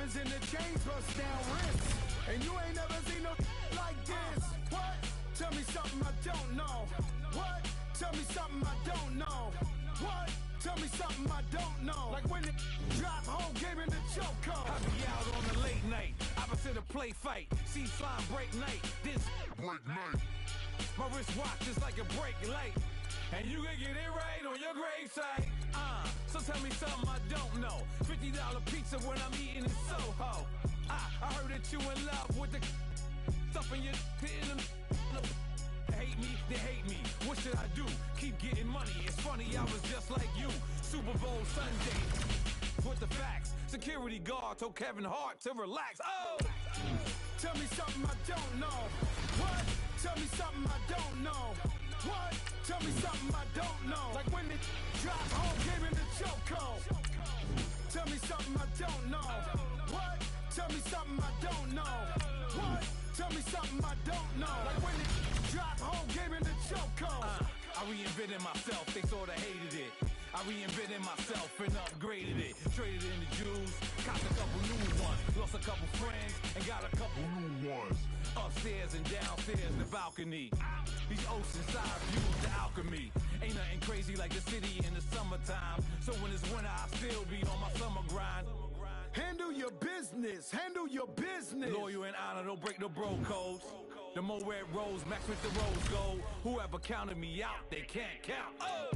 Diamonds in the chains, bust down wrists. And you ain't never seen no like this. What? Tell me something I don't know. What? Tell me something I don't know. What? Tell me something I don't know. Like when it drop, whole game in the chokehold. I be out on a late night, opposite a play fight. See slime break night, this break night. My wristwatch is like a brake light. And you can get it right on your gravesite. So tell me something I don't know. $50 pizza when I'm eating in Soho. I heard that you in love with the stuff in your hitting them. Hate me, they hate me. What should I do? Keep getting money. It's funny, I was just like you. Super Bowl Sunday. With the facts, security guard told Kevin Hart to relax. Oh! Tell me something I don't know. What? Tell me something I don't know. What? Tell me something I don't know. Like when it drop, whole game in the chokehold. Tell me something I don't know. What? Tell me something I don't know. What? Tell me something I don't know. Like when it drop, whole game in the chokehold. I reinvented myself, they sorta hated it. I reinvented myself and upgraded it. Traded in the Jews, copped a couple new ones. Lost a couple friends and got a couple new ones. Upstairs and downstairs, the balcony. These oceanside views, the alchemy. Ain't nothing crazy like the city in the summertime. So when it's winter, I still be on my summer grind. Handle your business, handle your business. Loyal and honor, don't break the bro codes. The more red rose, max with the rose gold. Whoever counted me out, they can't count. Oh!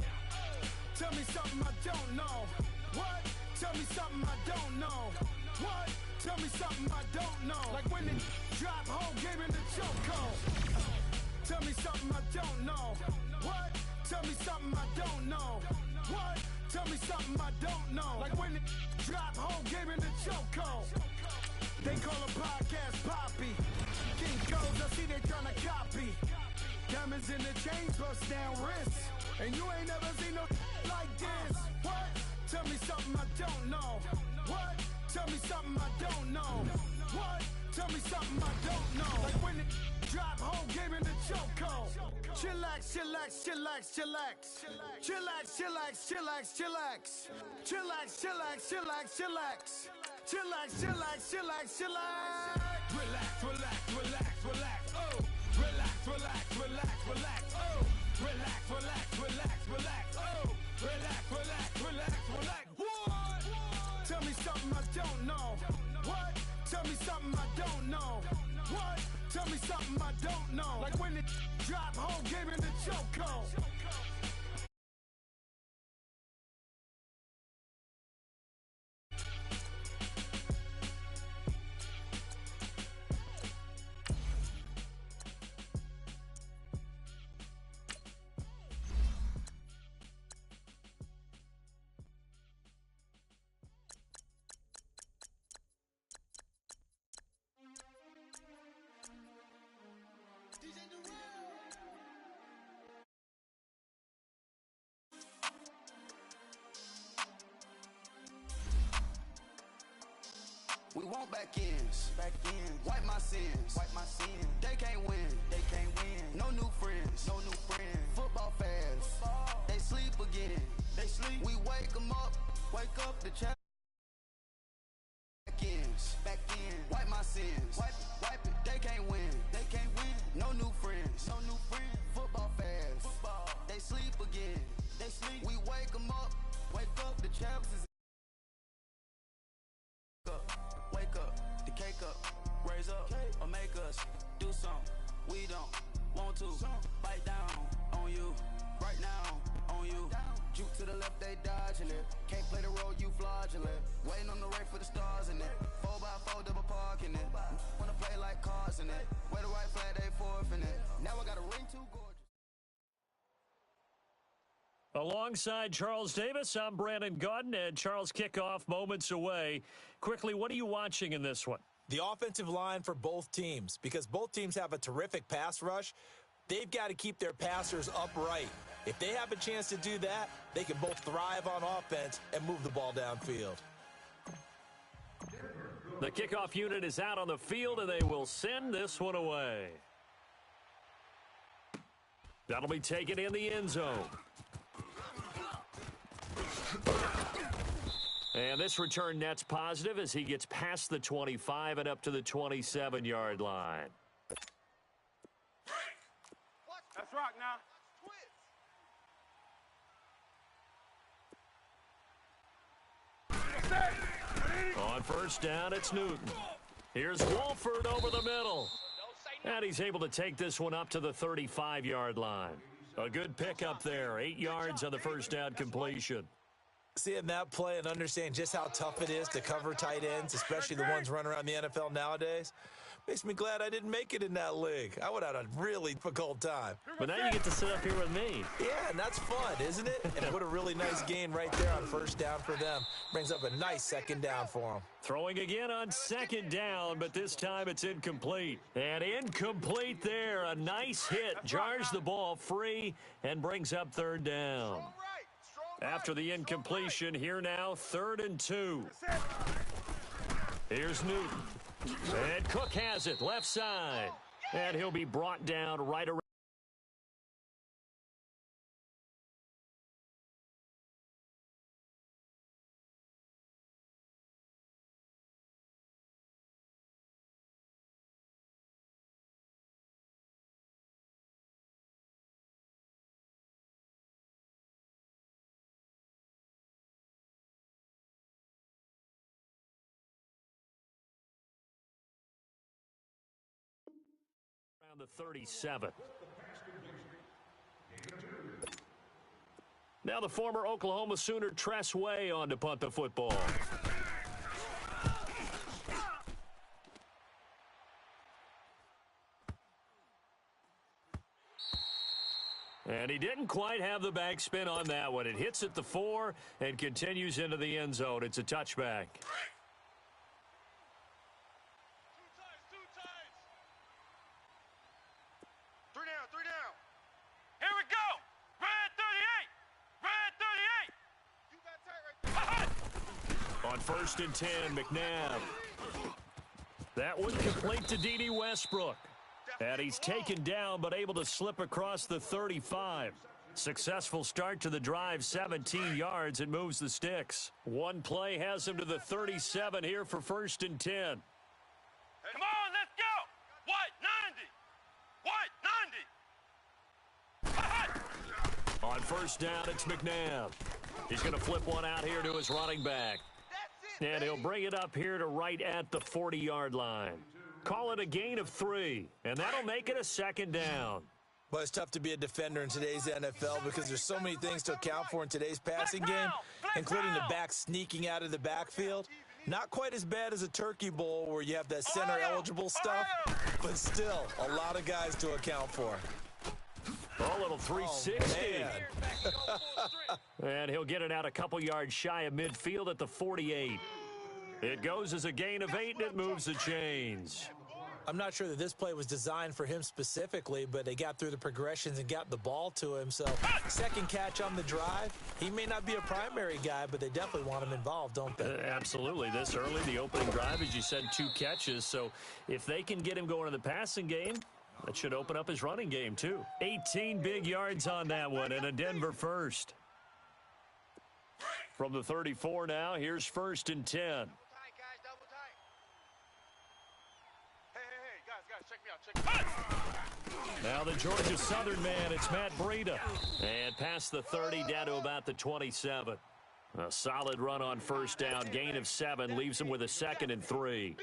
Tell me something I don't know. What? Tell me something I don't know. What? Tell me something I don't know. Like when it drop, whole game in the chokehold. Tell me something I don't know. What? Tell me something I don't know. What? Tell me something I don't know. Like when it drop, whole game in the chokehold. They call a podcast Poppy. King codes, I see they tryna copy. Diamonds in the chains, bust down wrists. And you ain't never seen no like this. What? Tell me something I don't know. What? Tell me something I don't know. What? Tell me something I don't know. Like when it drop, whole game in the chokehold. Chillax, chillax, chillax, chillax. Chillax, chillax, chillax, chillax. Chillax, chillax, chillax, chillax. Chillax, chillax, chillax, chillax. Relax, relax, relax, relax. Oh! Relax, relax, relax, relax. Oh! Relax, relax, relax, relax. Oh! Relax, relax, relax, relax. What? Tell me something I don't know. What? Tell me something I don't know. What? Tell me something I don't know. Like when it drop, whole game in the chokehold. We want back ends, wipe my sins, they can't win, no new friends, football fans, they sleep again, we wake them up, the chat. Back ends, wipe my sins, wipe it, they can't win, no new friends, football fans, they sleep again, we wake them up, the champs is wake up, the cake up, raise up, or make us do something we don't want to. Bite down on you, right now on you. Juke to the left, they dodging it. Can't play the role, you fraudulent. Waiting on the race for the stars in it. 4x4 double parking it. Wanna play like cars in it. Where the white flag, they forfeit it. Now I got a ring too gorgeous. Alongside Charles Davis, I'm Brandon Gaudin, and Charles kickoff moments away. Quickly, what are you watching in this one? The offensive line for both teams, because both teams have a terrific pass rush. They've got to keep their passers upright. If they have a chance to do that, they can both thrive on offense and move the ball downfield. The kickoff unit is out on the field, and they will send this one away. That'll be taken in the end zone. And this return net's positive as he gets past the 25 and up to the 27-yard line. Let's rock now. On first down, it's Newton. Here's Wolford over the middle. And he's able to take this one up to the 35-yard line. A good pickup there. 8 yards on the first down completion. Seeing that play and understand just how tough it is to cover tight ends, especially the ones running around the NFL nowadays, makes me glad I didn't make it in that league. I would have had a really difficult time. But now you get to sit up here with me. Yeah, and that's fun, isn't it? And what a really nice gain right there on first down for them. Brings up a nice second down for them. Throwing again on second down, but this time it's incomplete. And incomplete there. A nice hit. Jars the ball free and brings up third down. After the incompletion, here now, 3rd and 2. Here's Newton. And Cook has it, left side. And he'll be brought down right around. The 37. Now the former Oklahoma Sooner Tress Way on to punt the football. And he didn't quite have the backspin on that one. It hits at the 4 and continues into the end zone. It's a touchback. First and 10, McNabb. That one complete to D.D. Westbrook. And he's taken down but able to slip across the 35. Successful start to the drive, 17 yards. It moves the sticks. One play has him to the 37 here for first and 10. Come on, let's go. White, 90. On first down, it's McNabb. He's going to flip one out here to his running back. And he'll bring it up here to right at the 40-yard line. Call it a gain of 3, and that'll make it a second down. Well, it's tough to be a defender in today's NFL because there's so many things to account for in today's passing game, including the back sneaking out of the backfield. Not quite as bad as a turkey bowl where you have that center-eligible stuff, but still a lot of guys to account for. A little 360. Oh, and he'll get it out a couple yards shy of midfield at the 48. It goes as a gain of 8, and it moves the chains. I'm not sure that this play was designed for him specifically, but they got through the progressions and got the ball to him. So, second catch on the drive. He may not be a primary guy, but they definitely want him involved, don't they? Absolutely. This early, the opening drive, as you said, 2 catches. So, if they can get him going in the passing game, that should open up his running game, too. 18 big yards on that one, and a Denver first. From the 34 now, here's first and 10. Double tight, guys, double tight. Hey, guys, check me out. Now the Georgia Southern man, it's Matt Breida. And past the 30, down to about the 27. A solid run on first down, gain of 7, leaves him with a 2nd and 3.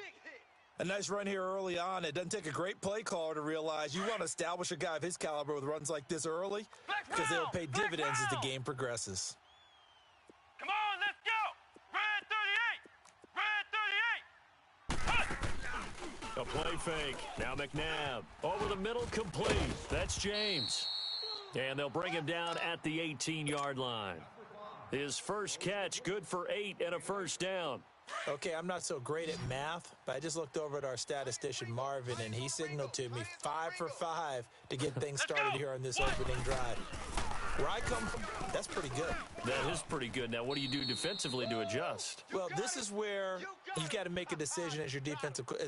A nice run here early on. It doesn't take a great play caller to realize you want to establish a guy of his caliber with runs like this early because they'll pay dividends as the game progresses. Come on, let's go. Red 38. A play fake. Now McNabb. Over the middle, complete. That's James. And they'll bring him down at the 18-yard line. His first catch, good for 8 and a first down. Okay, I'm not so great at math, but I just looked over at our statistician, Marvin, and he signaled to me 5 for 5 to get things started here on this opening drive. Where I come from, that's pretty good. That is pretty good. Now, what do you do defensively to adjust? Well, this is where you've got to make a decision as a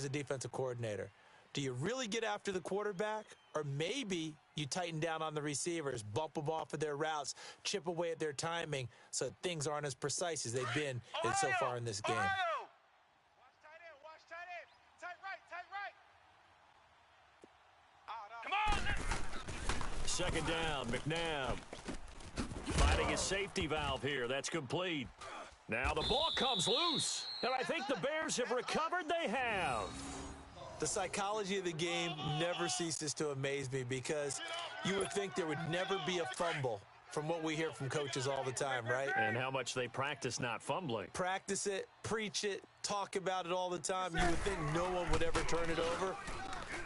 defensive coordinator. Do you really get after the quarterback? Or maybe you tighten down on the receivers, bump them off of their routes, chip away at their timing so things aren't as precise as they've been so far in this game. Watch tight end. Tight right. Come on. Second down, McNabb. Finding his safety valve here. That's complete. Now the ball comes loose. And I think the Bears have recovered. They have. The psychology of the game never ceases to amaze me because you would think there would never be a fumble from what we hear from coaches all the time, right? And how much they practice not fumbling. Practice it, preach it, talk about it all the time. You would think no one would ever turn it over.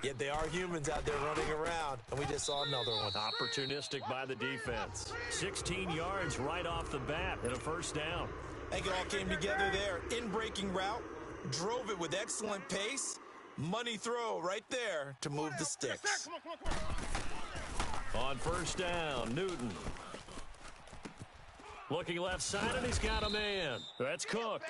Yet they are humans out there running around, and we just saw another one. Opportunistic by the defense. 16 yards right off the bat and a first down. I think it all came together there. In-breaking route, drove it with excellent pace. Money throw right there to move the sticks. On first down, Newton. Looking left side, and he's got a man. That's Cook.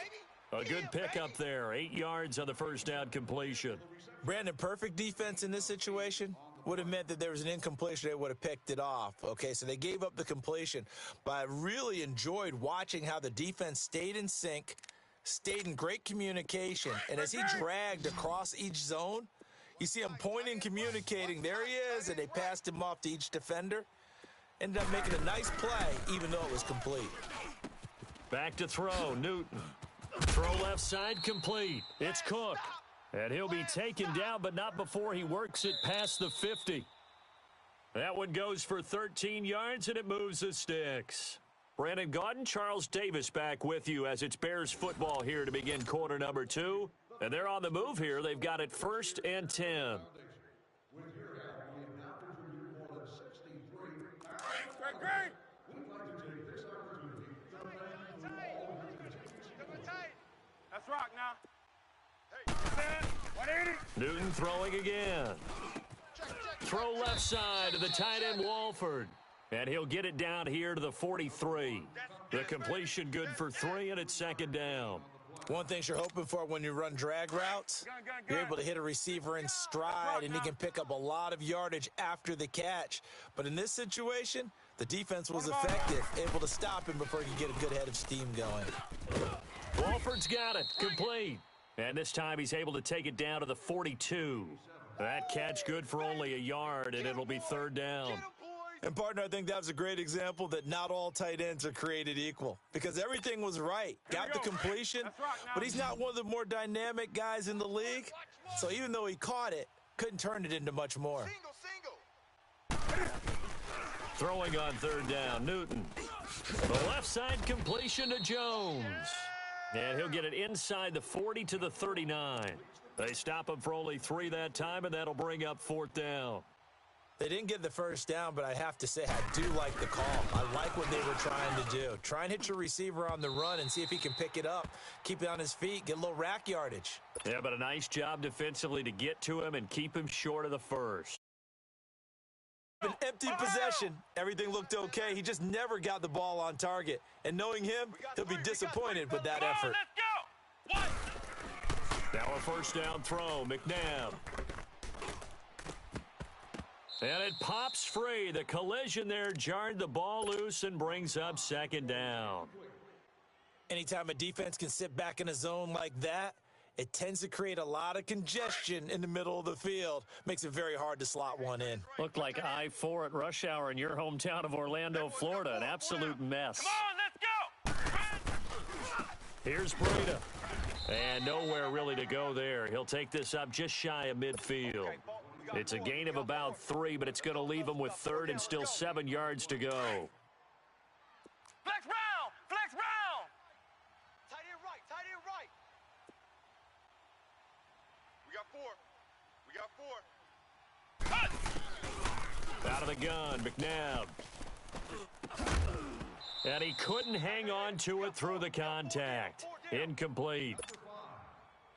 A good pickup there. 8 yards on the first down completion. Brandon, perfect defense in this situation would have meant that there was an incompletion. They would have picked it off. Okay, so they gave up the completion. But I really enjoyed watching how the defense stayed in sync, stayed in great communication, and as he dragged across each zone, you see him pointing, communicating. There he is, and they passed him off to each defender. Ended up making a nice play, even though it was complete. Back to throw, Newton. Throw left side complete. It's Cook. And he'll be taken down, but not before he works it past the 50. That one goes for 13 yards, and it moves the sticks. Brandon Gaudin, Charles Davis back with you as it's Bears football here to begin quarter number 2. And they're on the move here. They've got it 1st and 10. Great. That's rock now. Hey, 180. Newton throwing again. Throw left side to the tight end Walford. And he'll get it down here to the 43. The completion good for 3, and it's second down. One thing you're hoping for when you run drag routes, you're able to hit a receiver in stride, and he can pick up a lot of yardage after the catch. But in this situation, the defense was effective, able to stop him before he could get a good head of steam going. Walford's got it, complete. And this time he's able to take it down to the 42. That catch good for only a yard, and it'll be third down. And, partner, I think that was a great example that not all tight ends are created equal because everything was right. Got the completion, but he's not one of the more dynamic guys in the league. So even though he caught it, couldn't turn it into much more. Throwing on third down, Newton. The left side completion to Jones. And he'll get it inside the 40 to the 39. They stop him for only 3 that time, and that'll bring up fourth down. They didn't get the first down, but I have to say I do like the call. I like what they were trying to do. Try and hit your receiver on the run and see if he can pick it up, keep it on his feet, get a little rack yardage. Yeah, but a nice job defensively to get to him and keep him short of the first. An empty possession. Everything looked okay. He just never got the ball on target. And knowing him, he'll be disappointed with that effort. Let's go. Now a first down throw, McNabb. And it pops free. The collision there jarred the ball loose and brings up second down. Anytime a defense can sit back in a zone like that, it tends to create a lot of congestion in the middle of the field. Makes it very hard to slot one in. Looked like I-4 at rush hour in your hometown of Orlando, Florida. An absolute mess. Come on, let's go. Here's Breida. And nowhere really to go there. He'll take this up just shy of midfield. It's a gain of about 3, but it's going to leave him with 3rd and still 7 yards to go. Flex round. Tight end right. We got 4. Out of the gun, McNabb. And he couldn't hang on to it through the contact. Incomplete.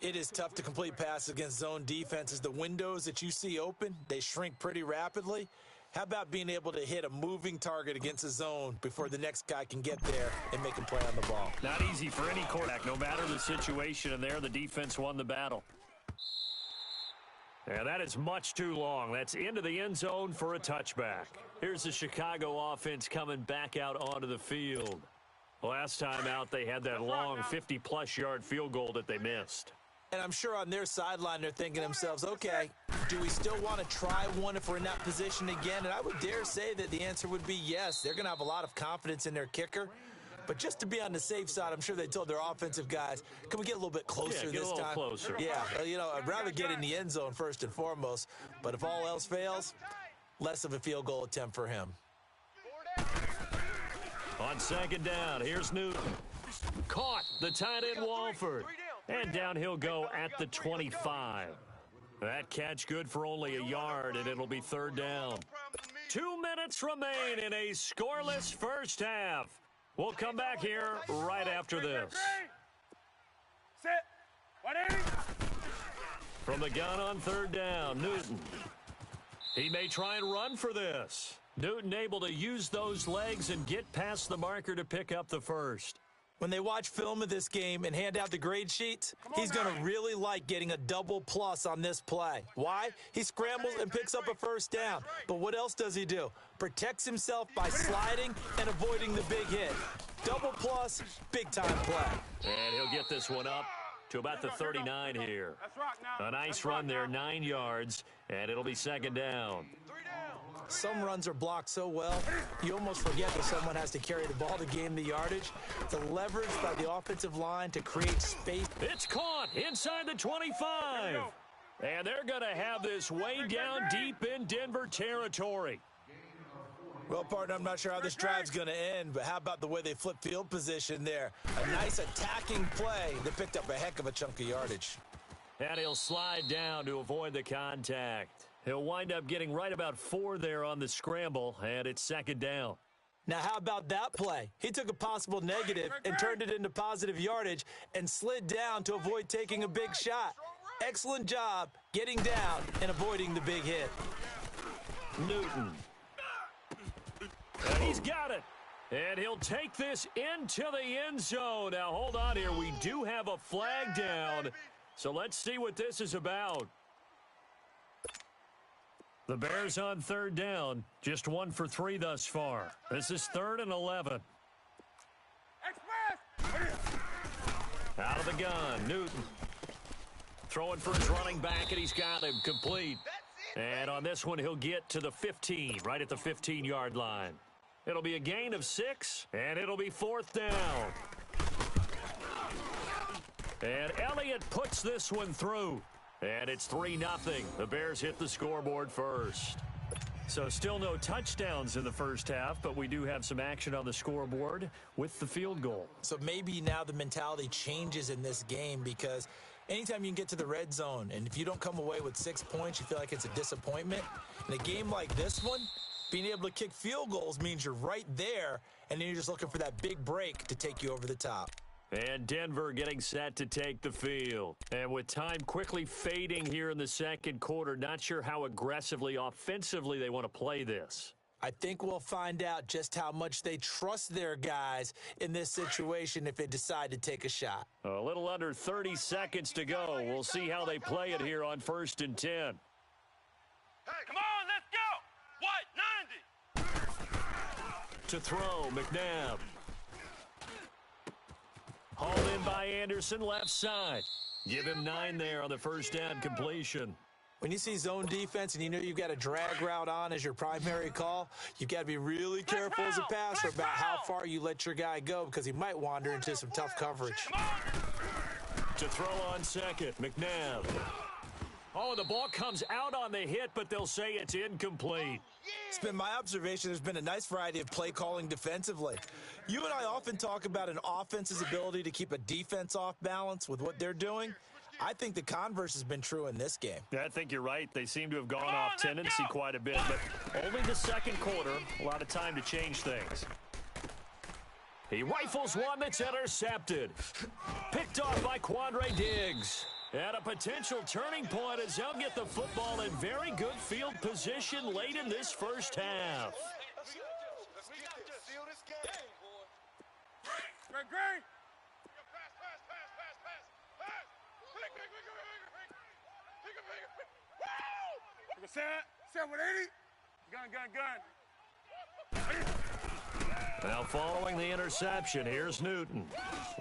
It is tough to complete passes against zone defenses. The windows that you see open, they shrink pretty rapidly. How about being able to hit a moving target against a zone before the next guy can get there and make him play on the ball? Not easy for any quarterback, no matter the situation, and there the defense won the battle. And that is much too long. That's into the end zone for a touchback. Here's the Chicago offense coming back out onto the field. Last time out, they had that long 50-plus yard field goal that they missed. And I'm sure on their sideline, they're thinking to themselves, okay, do we still want to try one if we're in that position again? And I would dare say that the answer would be yes. They're going to have a lot of confidence in their kicker. But just to be on the safe side, I'm sure they told their offensive guys, can we get a little bit closer this time? Closer. Yeah, I'd rather get in the end zone first and foremost. But if all else fails, less of a field goal attempt for him. On second down, here's Newton. Caught the tight end Walford. And down he'll go at the 25. That catch good for only a yard, and it'll be third down. 2 minutes remain in a scoreless first half. We'll come back here right after this. Sit. 180. From the gun on third down, Newton. He may try and run for this. Newton able to use those legs and get past the marker to pick up the first. When they watch film of this game and hand out the grade sheets, he's going to really like getting a double plus on this play. Why? He scrambles and picks up a first down. But what else does he do? Protects himself by sliding and avoiding the big hit. Double plus, big-time play. And he'll get this one up to about the 39 here. A nice run there, 9 yards, and it'll be second down. Some runs are blocked so well, you almost forget that someone has to carry the ball to gain the yardage. The leverage by the offensive line to create space. It's caught inside the 25. And they're going to have this way down deep in Denver territory. Well, partner, I'm not sure how this drive's going to end, but how about the way they flip field position there? A nice attacking play that picked up a heck of a chunk of yardage. And he'll slide down to avoid the contact. He'll wind up getting right about 4 there on the scramble, and it's second down. Now, how about that play? He took a possible negative and turned it into positive yardage and slid down to avoid taking a big shot. Excellent job getting down and avoiding the big hit. Newton. And he's got it. And he'll take this into the end zone. Now, hold on here. We do have a flag down, so let's see what this is about. The Bears on third down, just 1 for 3 thus far. This is 3rd and 11. Out of the gun, Newton. Throwing for his running back, and he's got him complete. And on this one, he'll get to the 15, right at the 15-yard line. It'll be a gain of 6, and it'll be 4th down. And Elliott puts this one through. And it's 3-0. The Bears hit the scoreboard first. So still no touchdowns in the first half, but we do have some action on the scoreboard with the field goal. So maybe now the mentality changes in this game, because anytime you can get to the red zone, and if you don't come away with 6 points, you feel like it's a disappointment. In a game like this one, being able to kick field goals means you're right there, and then you're just looking for that big break to take you over the top. And Denver getting set to take the field. And with time quickly fading here in the second quarter, not sure how aggressively, offensively they want to play this. I think we'll find out just how much they trust their guys in this situation if they decide to take a shot. A little under 30 seconds to go. We'll see how they play it here on 1st and 10. Hey, come on, let's go. What? 90. To throw, McNabb. Hauled in by Anderson, left side. Give him 9 there on the first down completion. When you see zone defense and you know you've got a drag route on as your primary call, you've got to be really careful as a passer about how far you let your guy go, because he might wander into some tough coverage. To throw on second, McNabb. Oh, the ball comes out on the hit, but they'll say it's incomplete. It's been my observation there's been a nice variety of play calling defensively. You and I often talk about an offense's ability to keep a defense off balance with what they're doing. I think the converse has been true in this game. Yeah, I think you're right. They seem to have gone off tendency quite a bit, but only the second quarter. A lot of time to change things. He rifles one that's intercepted. Picked off by Quandre Diggs. And a potential turning point as they'll get the football in very good field position late in this first half. Great. Set 180. Gun. Now following the interception, here's Newton.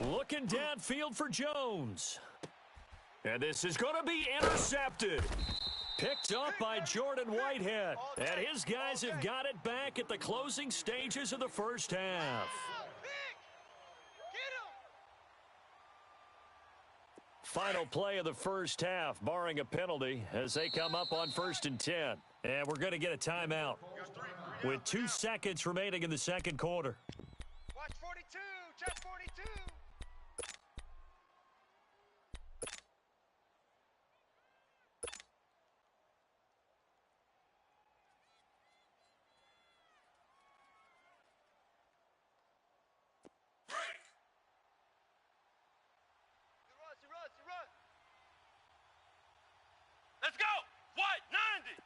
Looking downfield for Jones. And this is going to be intercepted. Picked up by Jordan Whitehead. And his guys have got it back at the closing stages of the first half. Final play of the first half, barring a penalty, as they come up on 1st and 10. And we're going to get a timeout with 2 seconds remaining in the second quarter. Watch 42. Check 42. Let's go! White 90!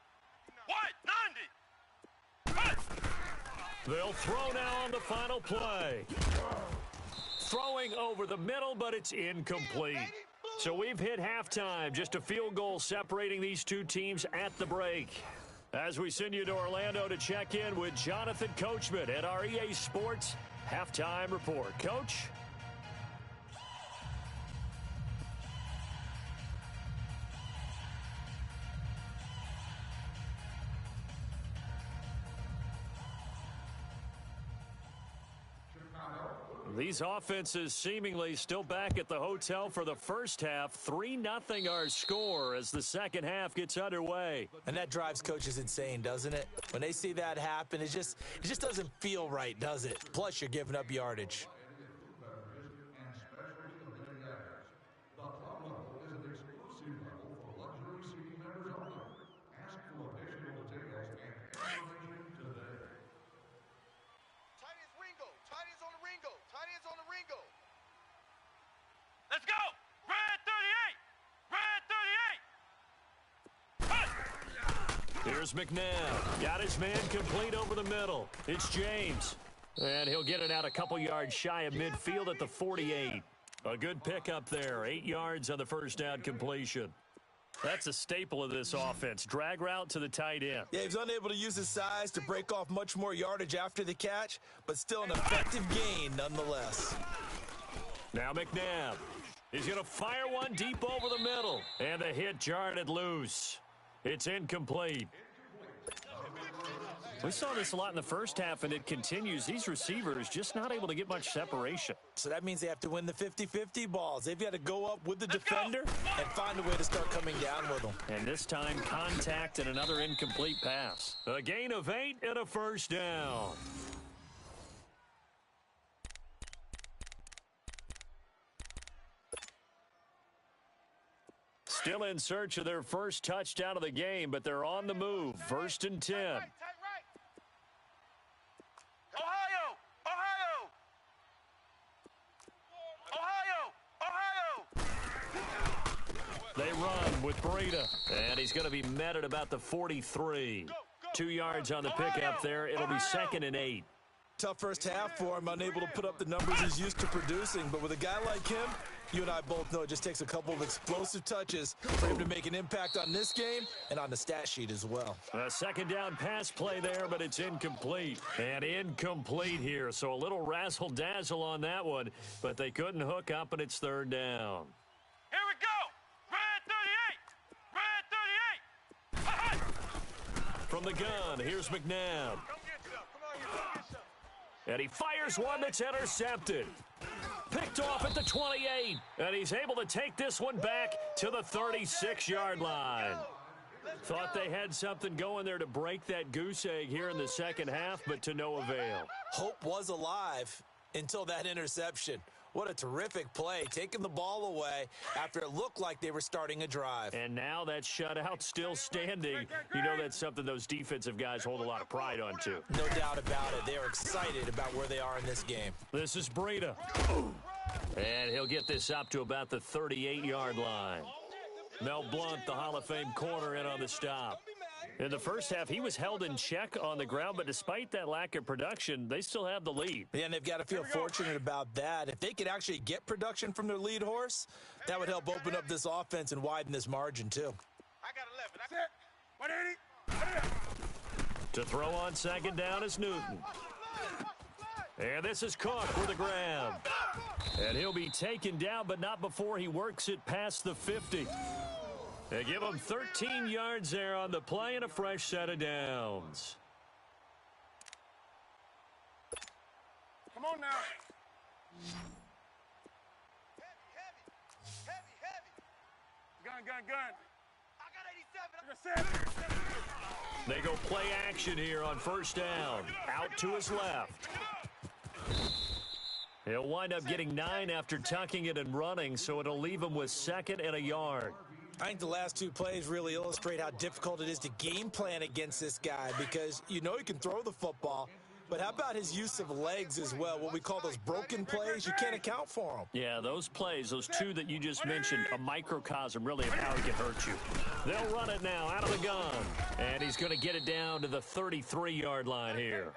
White 90! They'll throw now on the final play. Throwing over the middle, but it's incomplete. So we've hit halftime. Just a field goal separating these two teams at the break. As we send you to Orlando to check in with Jonathan Coachman at our EA Sports Halftime Report. Coach? These offenses seemingly still back at the hotel for the first half. 3-0 our score as the second half gets underway. And that drives coaches insane, doesn't it? When they see that happen, it just doesn't feel right, does it? Plus, you're giving up yardage. Let's go! Red 38! Red 38! Here's McNabb. Got his man complete over the middle. It's James. And he'll get it out a couple yards shy of midfield at the 48. A good pickup there. 8 yards on the first down completion. That's a staple of this offense. Drag route to the tight end. Yeah, he's unable to use his size to break off much more yardage after the catch, but still an effective gain nonetheless. Now McNabb. He's going to fire one deep over the middle. And the hit jarred it loose. It's incomplete. We saw this a lot in the first half, and it continues. These receivers just not able to get much separation. So that means they have to win the 50-50 balls. They've got to go up with the defender and find a way to start coming down with them. And this time, contact and another incomplete pass. A gain of 8 and a first down. Still in search of their first touchdown of the game, but they're on the move. 1st and 10. Ohio! They run with Breida, and he's going to be met at about the 43. 2 yards on the pickup there. It'll be 2nd and 8. Tough first half for him, unable to put up the numbers he's used to producing. But with a guy like him, you and I both know it just takes a couple of explosive touches for him to make an impact on this game and on the stat sheet as well. A second down pass play there, but it's incomplete. And incomplete here, so a little razzle-dazzle on that one. But they couldn't hook up, and it's 3rd down. Here we go! Red 38! Red 38! From the gun, here's McNabb. And he fires one that's intercepted. Picked off at the 28. And he's able to take this one back to the 36-yard line. Thought they had something going there to break that goose egg here in the second half, but to no avail. Hope was alive until that interception. What a terrific play, taking the ball away after it looked like they were starting a drive. And now that shutout still standing. You know that's something those defensive guys hold a lot of pride on, too. No doubt about it. They are excited about where they are in this game. This is Breida. And he'll get this up to about the 38-yard line. Mel Blount, the Hall of Fame corner, in on the stop. In the first half, he was held in check on the ground, but despite that lack of production, they still have the lead. Yeah, and they've got to feel fortunate about that. If they could actually get production from their lead horse, that would help open up this offense and widen this margin, too. I got 11. That's it. 180. To throw on second down is Newton. And this is Cook with a grab. And he'll be taken down, but not before he works it past the 50. They give him 13 yards there on the play and a fresh set of downs. Come on now. Gun. I got 87. They go play action here on first down. Out to his left. He'll wind up getting 9 after tucking it and running, so it'll leave him with second and a yard. I think the last two plays really illustrate how difficult it is to game plan against this guy because you know he can throw the football, but how about his use of legs as well? What we call those broken plays, you can't account for them. Yeah, those plays, those two that you just mentioned, a microcosm really of how he can hurt you. They'll run it now out of the gun, and he's going to get it down to the 33-yard line here.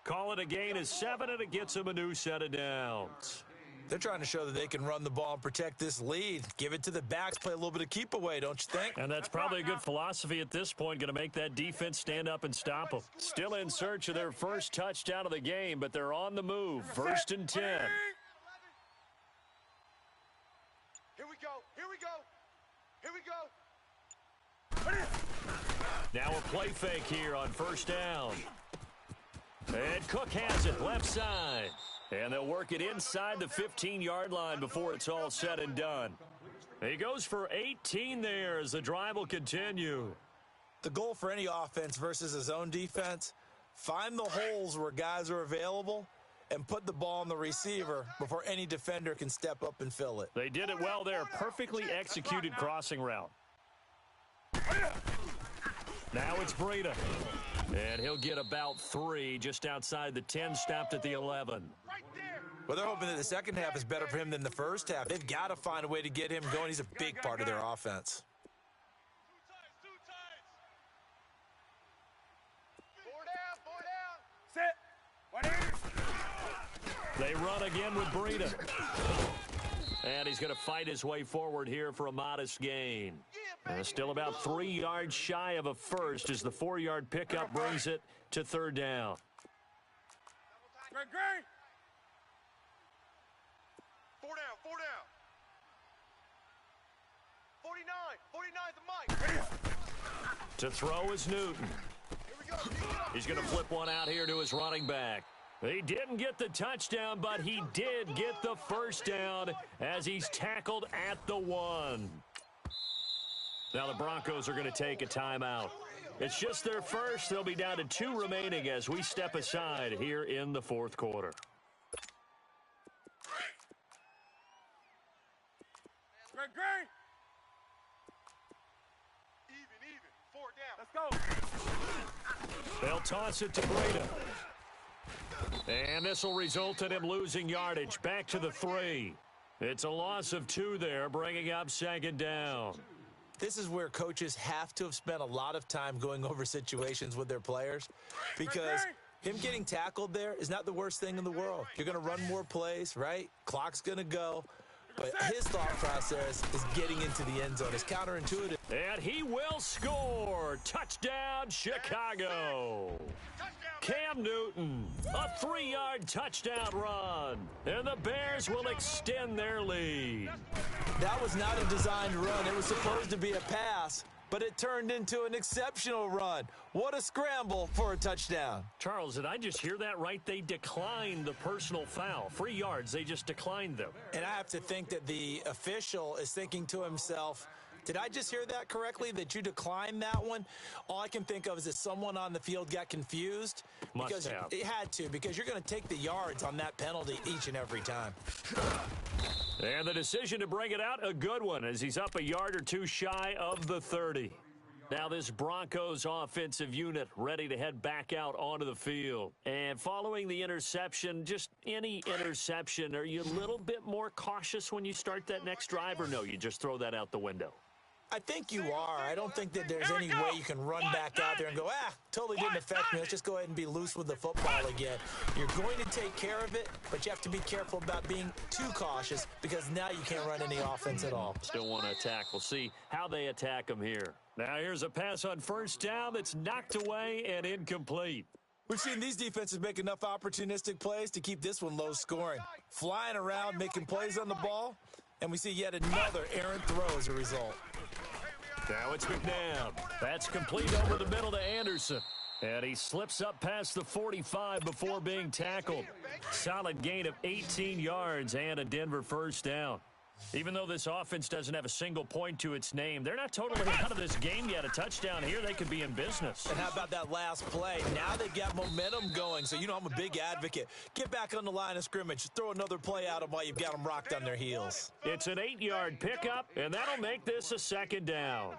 Call it a gain of 7, and it gets him a new set of downs. They're trying to show that they can run the ball and protect this lead. Give it to the backs, play a little bit of keep away, don't you think? And that's probably a good philosophy at this point, going to make that defense stand up and stop them. Still in search of their first touchdown of the game, but they're on the move. 1st and 10. Here we go. Now a play fake here on first down. And Cook has it left side. And they'll work it inside the 15-yard line before it's all said and done. He goes for 18 there as the drive will continue. The goal for any offense versus his own defense, find the holes where guys are available and put the ball on the receiver before any defender can step up and fill it. They did it well there. Perfectly executed crossing route. Now it's Breida. And he'll get about 3 just outside the 10, stopped at the 11. Well, they're hoping that the second half is better for him than the first half. They've got to find a way to get him going. He's a big part of their offense. They run again with Breida. And he's going to fight his way forward here for a modest gain. And still about 3 yards shy of a first as the 4-yard pickup brings it to 3rd down. Great. 4 down. 49 the mic. To throw is Newton. He's going to flip one out here to his running back. He didn't get the touchdown, but he did get the first down as he's tackled at the 1. Now the Broncos are going to take a timeout. It's just their first. They'll be down to 2 remaining as we step aside here in the 4th quarter. Great. Even. 4 down. Let's go. They'll toss it to Breida. And this will result in him losing yardage back to the 3. It's a loss of 2 there, bringing up 2nd down. This is where coaches have to have spent a lot of time going over situations with their players because him getting tackled there is not the worst thing in the world. You're going to run more plays, right? Clock's going to go. But his thought process is getting into the end zone. It's counterintuitive. And he will score. Touchdown, Chicago. Cam Newton, a 3-yard touchdown run. And the Bears will extend their lead. That was not a designed run. It was supposed to be a pass, but it turned into an exceptional run. What a scramble for a touchdown. Charles, did I just hear that right? They declined the personal foul. 3 yards, they just declined them. And I have to think that the official is thinking to himself, did I just hear that correctly, that you declined that one? All I can think of is that someone on the field got confused. Must have. It had to, because you're going to take the yards on that penalty each and every time. And the decision to bring it out, a good one, as he's up a yard or 2 shy of the 30. Now this Broncos offensive unit ready to head back out onto the field. And following the interception, just any interception, are you a little bit more cautious when you start that next drive, or no, you just throw that out the window? I think you are. I don't think that there's any way you can run back out there and go, totally didn't affect me. Let's just go ahead and be loose with the football again. You're going to take care of it, but you have to be careful about being too cautious because now you can't run any offense at all. Still want to attack. We'll see how they attack them here. Now here's a pass on first down that's knocked away and incomplete. We've seen these defenses make enough opportunistic plays to keep this one low scoring. Flying around, making plays on the ball, and we see yet another errant throw as a result. Now it's McNabb. That's complete over the middle to Anderson. And he slips up past the 45 before being tackled. Solid gain of 18 yards and a Denver first down. Even though this offense doesn't have a single point to its name, they're not totally out of this game yet. A touchdown here, they could be in business. And how about that last play? Now they've got momentum going, so you know I'm a big advocate. Get back on the line of scrimmage. Throw another play out of while you've got them rocked on their heels. It's an 8-yard pickup, and that'll make this a second down.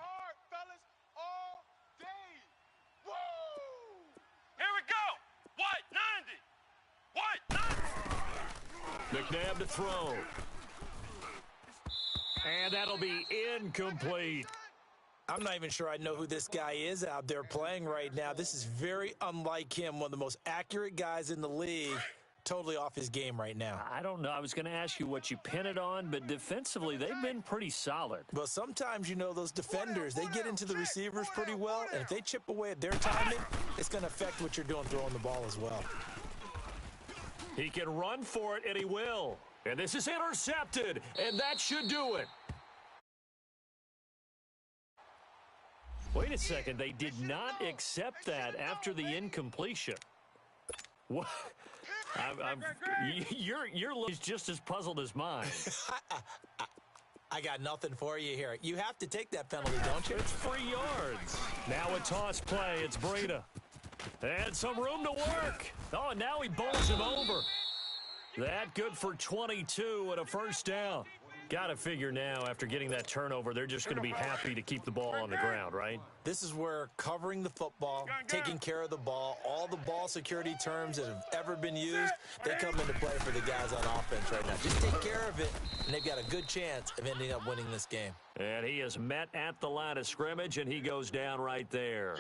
McNabb to throw. And that'll be incomplete. I'm not even sure I know who this guy is out there playing right now. This is very unlike him, one of the most accurate guys in the league. Totally off his game right now. I don't know. I was going to ask you what you pin it on, but defensively, they've been pretty solid. Well, sometimes, you know, those defenders, they get into the receivers pretty well, and if they chip away at their timing, it's going to affect what you're doing throwing the ball as well. He can run for it, and he will. And this is intercepted, and that should do it. Wait a second. They did not accept that after the incompletion. What? Your look is just as puzzled as mine. I got nothing for you here. You have to take that penalty, don't you? It's 3 yards. Now a toss play. It's Breida. And some room to work. Oh, and now he bowls him over. That good for 22 and a first down. Got to figure now, after getting that turnover, they're just going to be happy to keep the ball on the ground, right? This is where covering the football, taking care of the ball, all the ball security terms that have ever been used, they come into play for the guys on offense right now. Just take care of it, and they've got a good chance of ending up winning this game. And he is met at the line of scrimmage, and he goes down right there.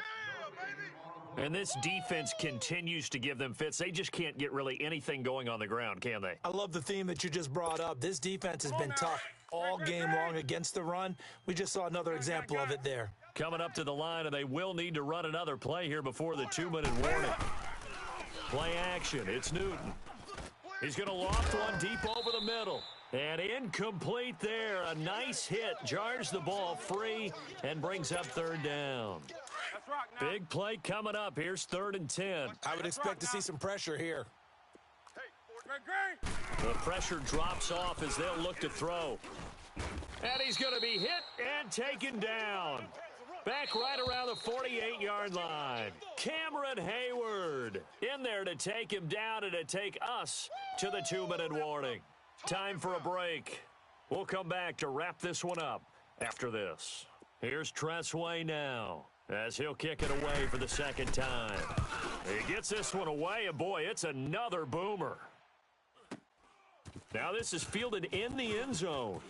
And this defense continues to give them fits. They just can't get really anything going on the ground, can they? I love the theme that you just brought up. This defense has been tough all game long against the run. We just saw another example of it there. Coming up to the line, and they will need to run another play here before the 2-minute warning. Play action. It's Newton. He's going to loft one deep over the middle. And incomplete there. A nice hit. Jars the ball free and brings up third down. Big play coming up. Here's 3rd and 10. I would expect to see some pressure here. The pressure drops off as they'll look to throw. And he's going to be hit and taken down. Back right around the 48-yard line. Cameron Hayward in there to take him down and to take us to the 2-minute warning. Time for a break. We'll come back to wrap this one up after this. Here's Tressway now, as he'll kick it away for the second time. He gets this one away, and boy, it's another boomer. Now this is fielded in the end zone.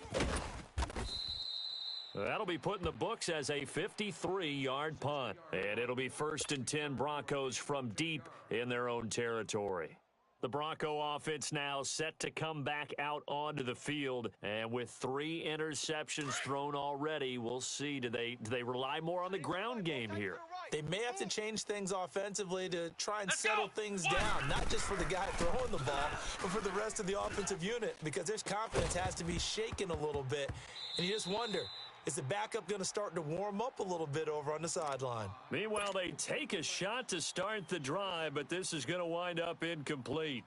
That'll be put in the books as a 53-yard punt. And it'll be 1st and 10 Broncos from deep in their own territory. The Bronco offense now set to come back out onto the field. And with 3 interceptions thrown already, we'll see. Do they rely more on the ground game here? They may have to change things offensively to try and settle things down, not just for the guy throwing the ball, but for the rest of the offensive unit, because their confidence has to be shaken a little bit. And you just wonder, is the backup going to start to warm up a little bit over on the sideline? Meanwhile, they take a shot to start the drive, but this is going to wind up incomplete.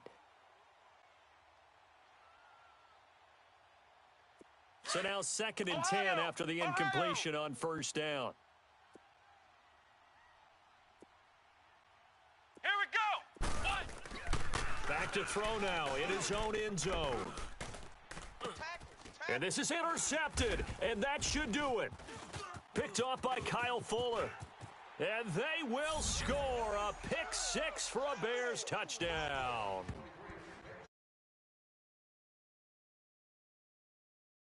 So now 2nd and 10 after the incompletion on first down. Here we go. Back to throw now in his own end zone. And this is intercepted, and that should do it. Picked off by Kyle Fuller. And they will score a pick 6 for a Bears touchdown.